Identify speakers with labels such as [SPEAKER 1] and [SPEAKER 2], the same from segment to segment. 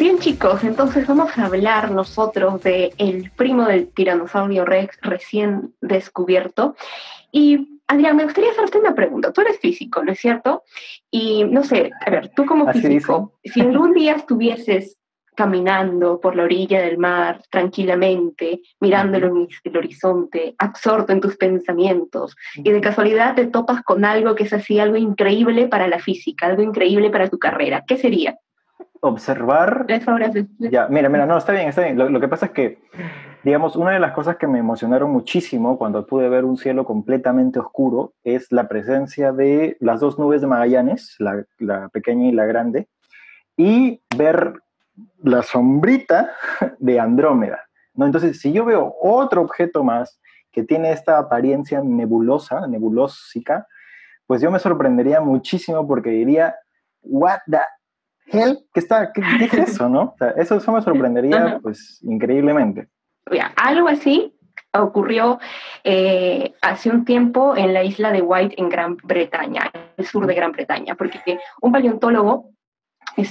[SPEAKER 1] Bien chicos, entonces vamos a hablar nosotros de el primo del tiranosaurio Rex recién descubierto. Y Adrián, me gustaría hacerte una pregunta. Tú eres físico, ¿no es cierto? Y no sé, a ver, tú como
[SPEAKER 2] Así dicen.
[SPEAKER 1] físico, si algún día estuvieses caminando por la orilla del mar tranquilamente, mirando
[SPEAKER 2] Ujú.
[SPEAKER 1] el horizonte, absorto en tus pensamientos, y de casualidad te topas con algo que es así, algo increíble para la física, algo increíble para tu carrera, ¿qué sería?
[SPEAKER 2] Observar,
[SPEAKER 1] 3 horas de...
[SPEAKER 2] ya, mira, no, está bien, está bien. Lo que pasa es que, digamos, una de las cosas que me emocionaron muchísimo cuando pude ver un cielo completamente oscuro es la presencia de las dos nubes de Magallanes, la pequeña y la grande, y ver la sombrita de Andrómeda, ¿no? Entonces, si yo veo otro objeto más que tiene esta apariencia nebulosa, nebulósica, pues yo me sorprendería muchísimo porque diría, what the hell, ¿qué es eso, no? O sea, eso me sorprendería,
[SPEAKER 1] Ajá.
[SPEAKER 2] pues, increíblemente.
[SPEAKER 1] Ya, algo así ocurrió hace un tiempo en la isla de White en Gran Bretaña, el sur de
[SPEAKER 2] Ujú.
[SPEAKER 1] Gran Bretaña, porque un paleontólogo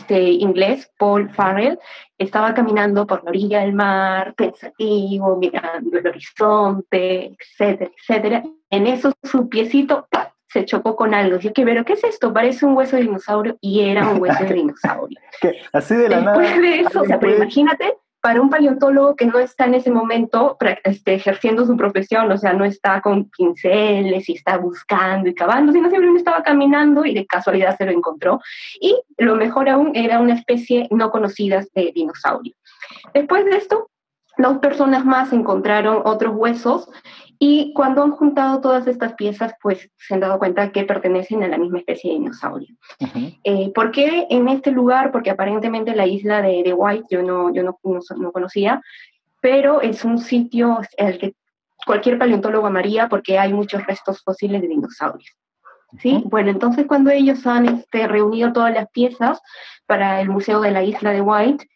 [SPEAKER 1] inglés, Paul Farrell, estaba caminando por la orilla del mar, pensativo, mirando el horizonte, etcétera, etcétera. En eso su piecito ¡pah! Se chocó con algo. Dijo, ¿pero qué es esto? Parece un hueso de dinosaurio, y era un hueso de
[SPEAKER 2] que,
[SPEAKER 1] dinosaurio.
[SPEAKER 2] así de la
[SPEAKER 1] Después
[SPEAKER 2] nada
[SPEAKER 1] de eso, o
[SPEAKER 2] alguien
[SPEAKER 1] sea, pero
[SPEAKER 2] puede...
[SPEAKER 1] imagínate, para un paleontólogo que no está en ese momento ejerciendo su profesión, o sea, no está con pinceles y está buscando y cavando, sino simplemente estaba caminando y de casualidad se lo encontró. Y lo mejor aún era una especie no conocida de dinosaurio. Después de esto, 2 personas más encontraron otros huesos y cuando han juntado todas estas piezas, pues se han dado cuenta que pertenecen a la misma especie de dinosaurio.
[SPEAKER 2] Ujú.
[SPEAKER 1] ¿Por qué en este lugar? Porque aparentemente la isla de White yo no conocía, pero es un sitio al que cualquier paleontólogo amaría porque hay muchos restos fósiles de dinosaurios. ¿Sí?
[SPEAKER 2] Ujú.
[SPEAKER 1] Bueno, entonces cuando ellos han reunido todas las piezas para el Museo de la Isla de White,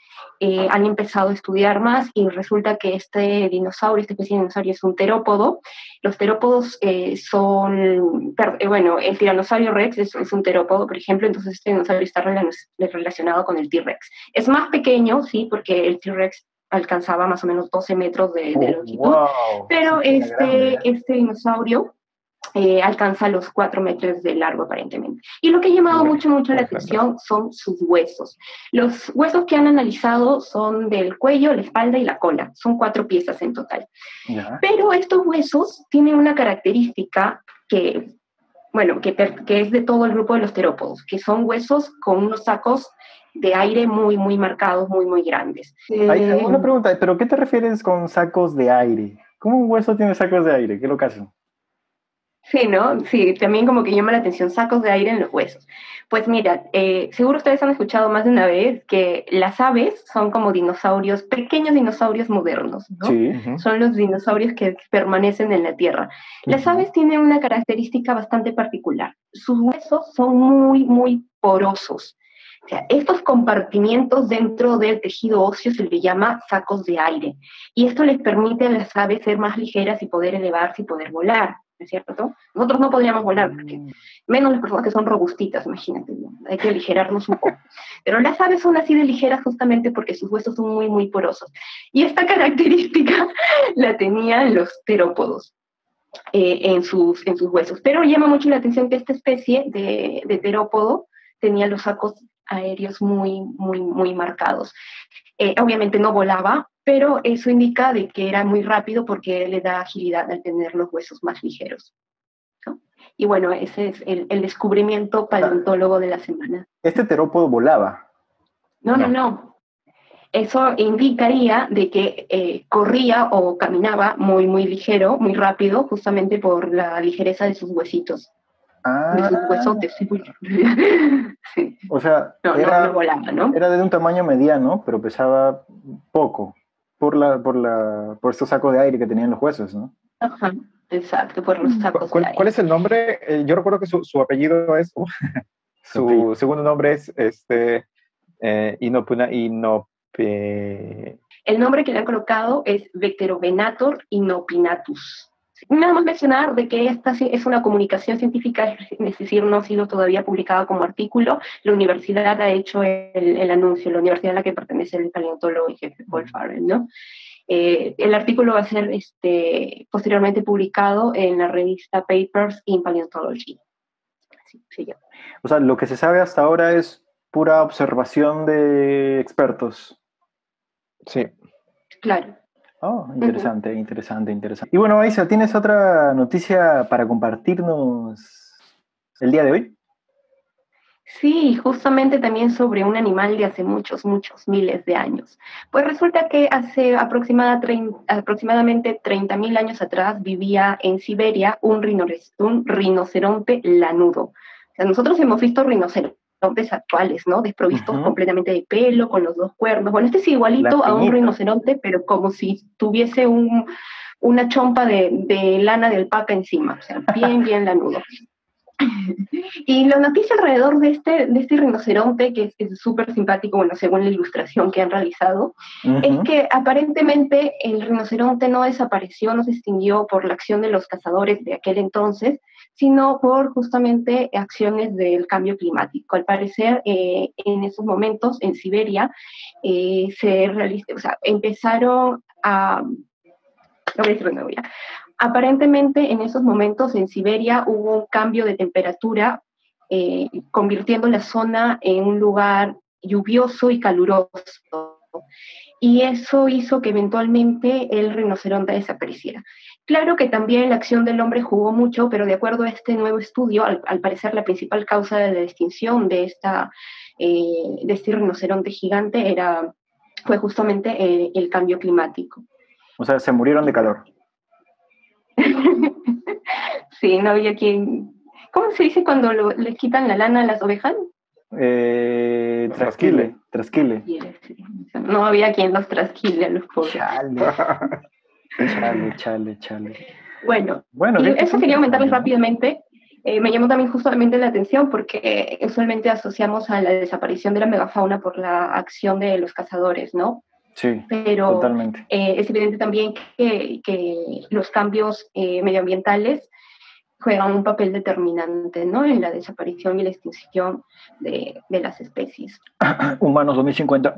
[SPEAKER 1] han empezado a estudiar más y resulta que este dinosaurio, esta especie de dinosaurio es un terópodo. Los terópodos bueno, el tiranosaurio rex es un terópodo, por ejemplo, entonces este dinosaurio está relacionado con el T-rex. Es más pequeño, sí, porque el T-rex alcanzaba más o menos 12 metros de
[SPEAKER 2] Oh,
[SPEAKER 1] longitud,
[SPEAKER 2] wow, sí
[SPEAKER 1] pero
[SPEAKER 2] que era grande, ¿eh?
[SPEAKER 1] este dinosaurio alcanza los 4 metros de largo aparentemente. Y lo que ha llamado
[SPEAKER 3] Uy,
[SPEAKER 1] mucho la
[SPEAKER 3] bastante.
[SPEAKER 1] atención son sus huesos. Los huesos que han analizado son del cuello, la espalda y la cola. Son 4 piezas en total.
[SPEAKER 2] Ya.
[SPEAKER 1] Pero estos huesos tienen una característica que, bueno, que es de todo el grupo de los terópodos, que son huesos con unos sacos de aire muy, muy marcados, muy, muy grandes.
[SPEAKER 2] Una pregunta, ¿pero qué te refieres con sacos de aire? ¿Cómo un hueso tiene sacos de aire? ¿Qué lo caso?
[SPEAKER 1] Sí, ¿no? Sí, también como que llama la atención sacos de aire en los huesos. Pues mira, seguro ustedes han escuchado más de una vez que las aves son como dinosaurios, pequeños dinosaurios modernos, ¿no?
[SPEAKER 2] Sí.
[SPEAKER 3] Ujú,
[SPEAKER 1] Son los dinosaurios que permanecen en la Tierra. Las
[SPEAKER 2] Ujú.
[SPEAKER 1] aves tienen una característica bastante particular. Sus huesos son muy, muy porosos. O sea, estos compartimientos dentro del tejido óseo se les llama sacos de aire. Y esto les permite a las aves ser más ligeras y poder elevarse y poder volar, ¿no es cierto? Nosotros no podríamos volar, porque
[SPEAKER 2] Mm.
[SPEAKER 1] menos las personas que son robustitas, imagínate, ¿no? Hay que aligerarnos un poco. Pero las aves son así de ligeras justamente porque sus huesos son muy, muy porosos. Y esta característica la tenían los terópodos. En sus huesos. Pero llama mucho la atención que esta especie de terópodo tenía los sacos aéreos muy, muy, muy marcados. Obviamente no volaba, pero eso indica de que era muy rápido porque le da agilidad al tener los huesos más ligeros, ¿no? Y bueno, ese es el descubrimiento
[SPEAKER 2] O sea,
[SPEAKER 1] paleontólogo de la semana.
[SPEAKER 2] este terópodo volaba.
[SPEAKER 1] No, no,
[SPEAKER 3] no.
[SPEAKER 1] no. Eso indicaría de que corría o caminaba muy, muy ligero, muy rápido, justamente por la ligereza de sus huesitos, de sus
[SPEAKER 2] Ah,
[SPEAKER 1] huesotes. Sí. Sí.
[SPEAKER 2] o sea,
[SPEAKER 1] No, no, no volaba, ¿no?
[SPEAKER 2] era de un tamaño mediano, pero pesaba poco por estos sacos de aire que tenían los huesos, ¿no?
[SPEAKER 1] Ajá, exacto, por los sacos de
[SPEAKER 3] ¿Cuál
[SPEAKER 1] aire.
[SPEAKER 3] es el nombre? Yo recuerdo que su apellido es,
[SPEAKER 2] Su apellido.
[SPEAKER 3] su segundo nombre es Inopuna, Inope...
[SPEAKER 1] El nombre que le han colocado es Vecterovenator inopinatus. Nada más mencionar de que esta es una comunicación científica, es decir, no ha sido todavía publicada como artículo. La universidad ha hecho el anuncio, la universidad a la que pertenece el paleontólogo en jefe Paul Farrell, ¿no? El artículo va a ser posteriormente publicado en la revista Papers in Paleontology. Así se llama.
[SPEAKER 2] O sea, lo que se sabe hasta ahora es pura observación de expertos.
[SPEAKER 3] Sí.
[SPEAKER 1] Claro.
[SPEAKER 2] Oh, interesante, interesante. Y bueno, Aisa, ¿tienes otra noticia para compartirnos el día de hoy?
[SPEAKER 1] Sí, justamente también sobre un animal de hace muchos miles de años. Pues resulta que hace aproximadamente 30.000 años atrás vivía en Siberia un rinoceronte lanudo. O sea, nosotros hemos visto rinocerontes actuales, ¿no? Desprovistos completamente de pelo, con los dos cuernos. Bueno, este es igualito a un rinoceronte, pero como si tuviese una chompa de lana de alpaca encima, o sea, bien lanudo. Y la noticia alrededor de este rinoceronte, que es súper simpático, bueno, según la ilustración que han realizado, es que aparentemente el rinoceronte no desapareció, no se extinguió por la acción de los cazadores de aquel entonces, sino por justamente acciones del cambio climático. Al parecer, en esos momentos, en Siberia, empezaron a... Lo voy a decir de nuevo ya. Aparentemente, en esos momentos en Siberia hubo un cambio de temperatura, convirtiendo la zona en un lugar lluvioso y caluroso. Y eso hizo que eventualmente el rinoceronte desapareciera. Claro que también la acción del hombre jugó mucho, pero de acuerdo a este nuevo estudio, al parecer la principal causa de la extinción de este rinoceronte gigante fue justamente el cambio climático.
[SPEAKER 2] O sea, se murieron de calor.
[SPEAKER 1] Sí, no había quien... ¿Cómo se dice cuando les quitan la lana a las ovejas?
[SPEAKER 2] Trasquile.
[SPEAKER 1] Sí. No había quien los trasquile a los pobres.
[SPEAKER 2] Chale.
[SPEAKER 1] Bueno, y eso quería comentarles rápidamente. Me llamó también justamente la atención porque usualmente asociamos a la desaparición de la megafauna por la acción de los cazadores, ¿no?
[SPEAKER 2] Sí,
[SPEAKER 1] pero
[SPEAKER 2] totalmente.
[SPEAKER 1] Es evidente también que los cambios medioambientales juegan un papel determinante, ¿no?, en la desaparición y la extinción de las especies.
[SPEAKER 2] Humanos 2050.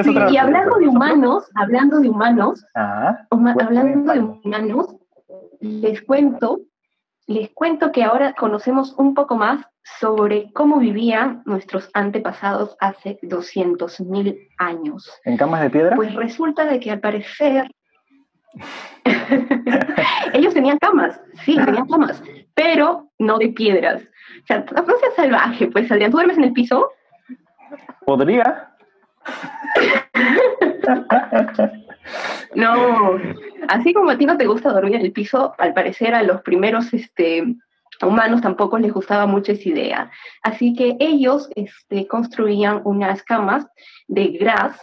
[SPEAKER 1] Sí, y hablando de humanos, les cuento que ahora conocemos un poco más sobre cómo vivían nuestros antepasados hace 200.000 años.
[SPEAKER 2] ¿En camas de piedra?
[SPEAKER 1] Pues resulta de que al parecer ellos tenían camas, pero no de piedras. O sea, no seas salvaje, pues, Adrián, ¿tú duermes en el piso?
[SPEAKER 2] ¿Podría?
[SPEAKER 1] No, así como a ti no te gusta dormir en el piso, al parecer a los primeros humanos tampoco les gustaba mucho esa idea. Así que ellos construían unas camas de gras,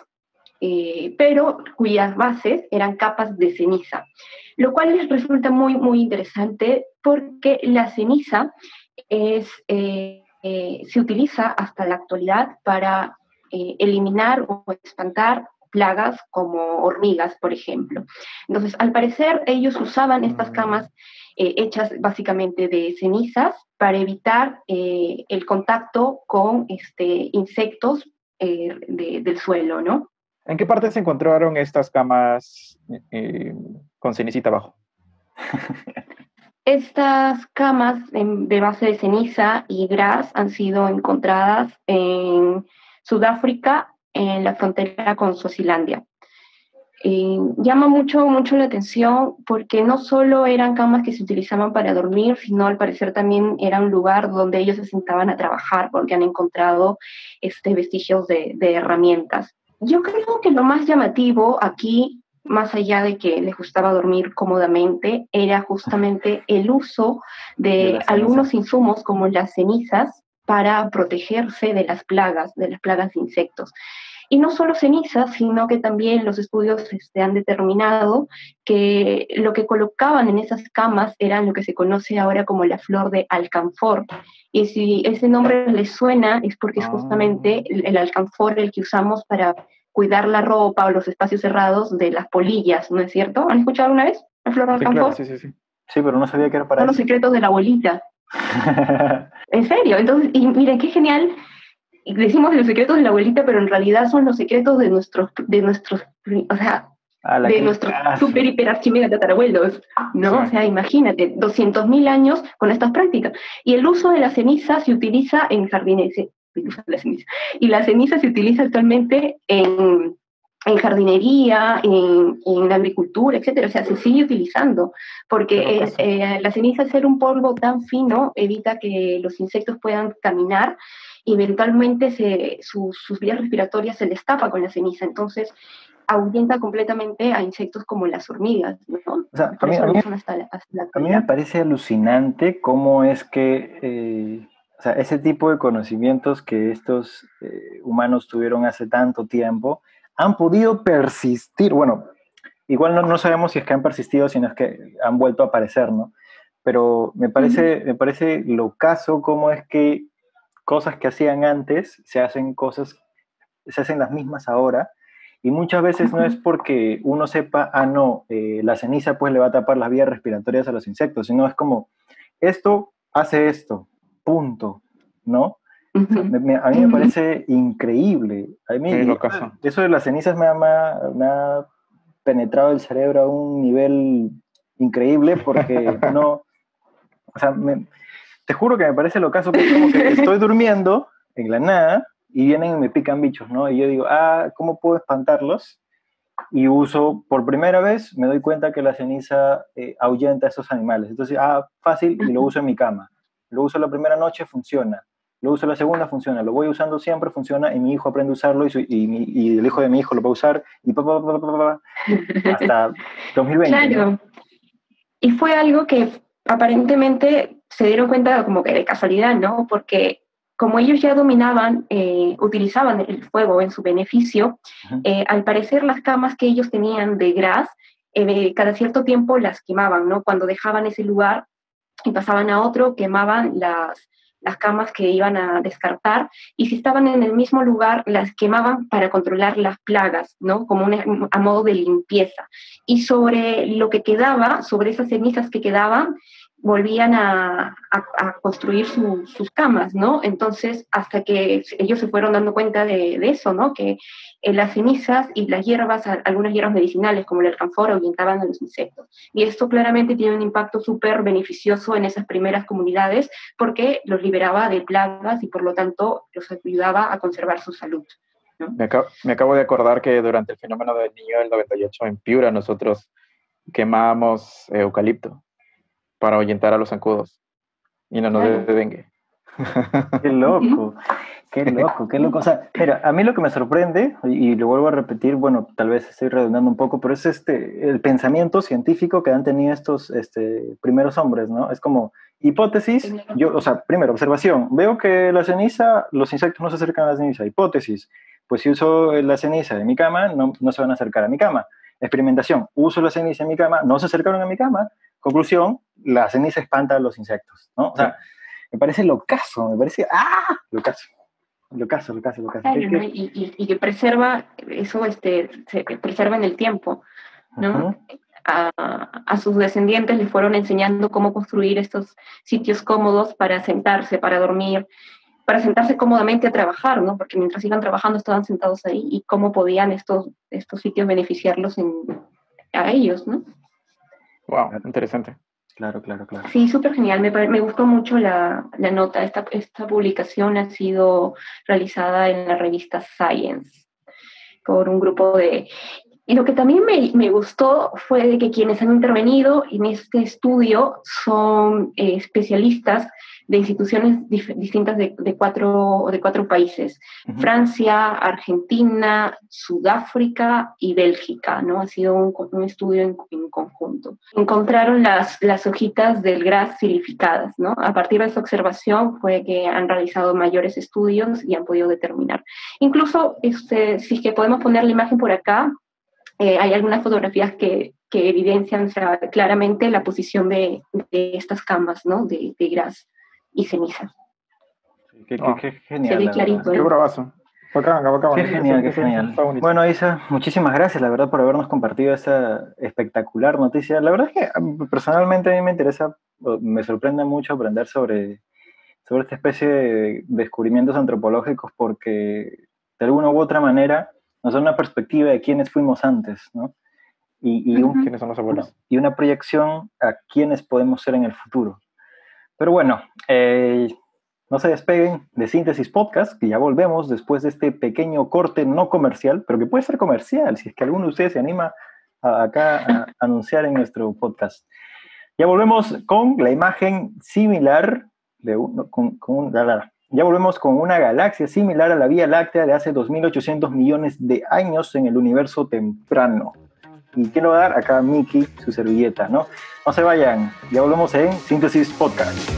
[SPEAKER 1] pero cuyas bases eran capas de ceniza, lo cual les resulta muy interesante porque la ceniza se utiliza hasta la actualidad para eliminar o espantar plagas como hormigas, por ejemplo. Entonces, al parecer, ellos usaban estas camas hechas básicamente de cenizas para evitar el contacto con insectos del suelo, ¿no?
[SPEAKER 3] ¿En qué parte se encontraron estas camas con cenicita abajo?
[SPEAKER 1] Estas camas de base de ceniza y gras han sido encontradas en Sudáfrica, en la frontera con Suazilandia. Llama mucho la atención porque no solo eran camas que se utilizaban para dormir, sino al parecer también era un lugar donde ellos se sentaban a trabajar porque han encontrado vestigios de herramientas. Yo creo que lo más llamativo aquí, más allá de que les gustaba dormir cómodamente, era justamente el uso de algunos insumos como las cenizas para protegerse de las plagas de insectos. Y no solo cenizas, sino que también los estudios han determinado que lo que colocaban en esas camas era lo que se conoce ahora como la flor de alcanfor. Y si ese nombre les suena, es porque es justamente el alcanfor el que usamos para cuidar la ropa o los espacios cerrados de las polillas, ¿no es cierto? ¿Han escuchado alguna vez la flor del
[SPEAKER 3] Sí,
[SPEAKER 1] campo?
[SPEAKER 3] claro, sí, sí, sí.
[SPEAKER 2] Sí, pero no sabía que era para
[SPEAKER 1] Son los
[SPEAKER 2] eso.
[SPEAKER 1] secretos de la abuelita. En serio, entonces, y miren qué genial. Y decimos los secretos de la abuelita, pero en realidad son los secretos o sea,
[SPEAKER 2] ¡Hala,
[SPEAKER 1] de
[SPEAKER 2] qué
[SPEAKER 1] nuestros
[SPEAKER 2] locazo!
[SPEAKER 1] super hiper archimega tatarabuelos, ¿no?
[SPEAKER 3] Sí.
[SPEAKER 1] O sea, imagínate, 200.000 años con estas prácticas. Y el uso de la ceniza se utiliza en jardinería, y la ceniza se utiliza actualmente en jardinería, en agricultura, etcétera. O sea, se sigue utilizando,
[SPEAKER 3] Qué
[SPEAKER 1] porque
[SPEAKER 3] locazo.
[SPEAKER 1] la ceniza, al ser un polvo tan fino, evita que los insectos puedan caminar y eventualmente sus vías respiratorias se les tapa con la ceniza. Entonces, ahuyenta completamente a insectos como las hormigas, ¿no?
[SPEAKER 2] O sea,
[SPEAKER 1] Por eso lo usan hasta la
[SPEAKER 2] a mí me
[SPEAKER 1] actualidad.
[SPEAKER 2] parece alucinante cómo es que, o sea, ese tipo de conocimientos que estos humanos tuvieron hace tanto tiempo han podido persistir. Bueno, igual no sabemos si es que han persistido, sino es que han vuelto a aparecer, ¿no? Pero me parece locazo cómo es que cosas que hacían antes se hacen las mismas ahora. Y muchas veces no es porque uno sepa, no, la ceniza pues le va a tapar las vías respiratorias a los insectos, sino es como, esto hace esto, punto, ¿no? O sea, a mí me parece increíble. A
[SPEAKER 3] Qué
[SPEAKER 2] mí
[SPEAKER 3] locazo.
[SPEAKER 2] eso de las cenizas me ha penetrado el cerebro a un nivel increíble porque no, o sea, te juro que me parece locazo, porque es como que estoy durmiendo en la nada y vienen y me pican bichos, ¿no? Y yo digo, ¿cómo puedo espantarlos? Y uso, por primera vez, me doy cuenta que la ceniza ahuyenta a esos animales. Entonces, fácil, y lo uso en mi cama. Lo uso la primera noche, funciona. Lo uso la segunda, funciona. Lo voy usando siempre, funciona, y mi hijo aprende a usarlo, y el hijo de mi hijo lo va a usar, y hasta 2020, ¿no?
[SPEAKER 1] Claro, y fue algo que aparentemente se dieron cuenta como que de casualidad, ¿no? Porque como ellos ya dominaban, utilizaban el fuego en su beneficio,
[SPEAKER 2] Uh-huh.
[SPEAKER 1] al parecer las camas que ellos tenían de gras, cada cierto tiempo las quemaban, ¿no? Cuando dejaban ese lugar y pasaban a otro, quemaban las camas que iban a descartar, y si estaban en el mismo lugar, las quemaban para controlar las plagas, ¿no? Como a modo de limpieza. Y sobre lo que quedaba, sobre esas cenizas que quedaban, volvían a construir sus camas, ¿no? Entonces, hasta que ellos se fueron dando cuenta de eso, ¿no? Que las cenizas y las hierbas, algunas hierbas medicinales como el alcanfor, ahuyentaban a los insectos. Y esto claramente tiene un impacto súper beneficioso en esas primeras comunidades porque los liberaba de plagas y por lo tanto los ayudaba a conservar su salud, ¿no?
[SPEAKER 3] Me acabo de acordar que durante el fenómeno del Niño del 98 en Piura nosotros quemábamos eucalipto para ahuyentar a los zancudos y no nos
[SPEAKER 1] Claro.
[SPEAKER 3] de dengue.
[SPEAKER 2] Qué loco, qué loco, qué loco. O sea, mira, a mí lo que me sorprende, y lo vuelvo a repetir, bueno, tal vez estoy redundando un poco, pero es el pensamiento científico que han tenido estos primeros hombres, ¿no? Es como hipótesis, o sea, primero, observación, veo que la ceniza, los insectos no se acercan a la ceniza, hipótesis, pues si uso la ceniza de mi cama, no se van a acercar a mi cama. Experimentación, uso la ceniza en mi cama, no se acercaron a mi cama. Conclusión, la ceniza espanta a los insectos, ¿no? O sea, me parece locazo, me parece, locazo, locazo, locazo, locazo.
[SPEAKER 1] Claro, ¿no? Y que preserva, eso se preserva en el tiempo, ¿no?
[SPEAKER 2] Uh-huh.
[SPEAKER 1] A sus descendientes les fueron enseñando cómo construir estos sitios cómodos para sentarse, para dormir, para sentarse cómodamente a trabajar, ¿no? Porque mientras iban trabajando estaban sentados ahí y cómo podían estos sitios beneficiarlos a ellos, ¿no?
[SPEAKER 3] Wow, interesante.
[SPEAKER 2] Claro, claro, claro.
[SPEAKER 1] Sí, súper genial. Me gustó mucho la nota. Esta publicación ha sido realizada en la revista Science por un grupo de... Y lo que también me gustó fue de que quienes han intervenido en este estudio son especialistas de instituciones distintas de cuatro países.
[SPEAKER 2] Uh-huh.
[SPEAKER 1] Francia, Argentina, Sudáfrica y Bélgica, ¿no? Ha sido un estudio en conjunto. Encontraron las hojitas del gras silificadas, ¿no? A partir de esa observación fue que han realizado mayores estudios y han podido determinar. Incluso, si es que podemos poner la imagen por acá, hay algunas fotografías que evidencian, o sea, claramente la posición de estas camas, ¿no? De gras y ceniza.
[SPEAKER 2] Qué genial.
[SPEAKER 1] Se ve clarito.
[SPEAKER 3] Qué bravazo. Bacán.
[SPEAKER 2] Qué genial, qué genial. Bueno, Isa, muchísimas gracias, la verdad, por habernos compartido esta espectacular noticia. La verdad es que personalmente a mí me interesa, me sorprende mucho aprender sobre esta especie de descubrimientos antropológicos porque de alguna u otra manera nos da una perspectiva de quiénes fuimos antes, ¿no?
[SPEAKER 3] ¿Quiénes son los abuelos?
[SPEAKER 2] Y una proyección a quiénes podemos ser en el futuro. Pero bueno, no se despeguen de Síntesis Podcast, que ya volvemos después de este pequeño corte no comercial, pero que puede ser comercial, si es que alguno de ustedes se anima acá a anunciar en nuestro podcast. Ya volvemos con la imagen similar ya volvemos con una galaxia similar a la Vía Láctea de hace 2.800 millones de años en el universo temprano. ¿Y quién lo va a dar? Acá Miki, su servilleta, ¿no? No se vayan, ya volvemos en Síntesis Podcast.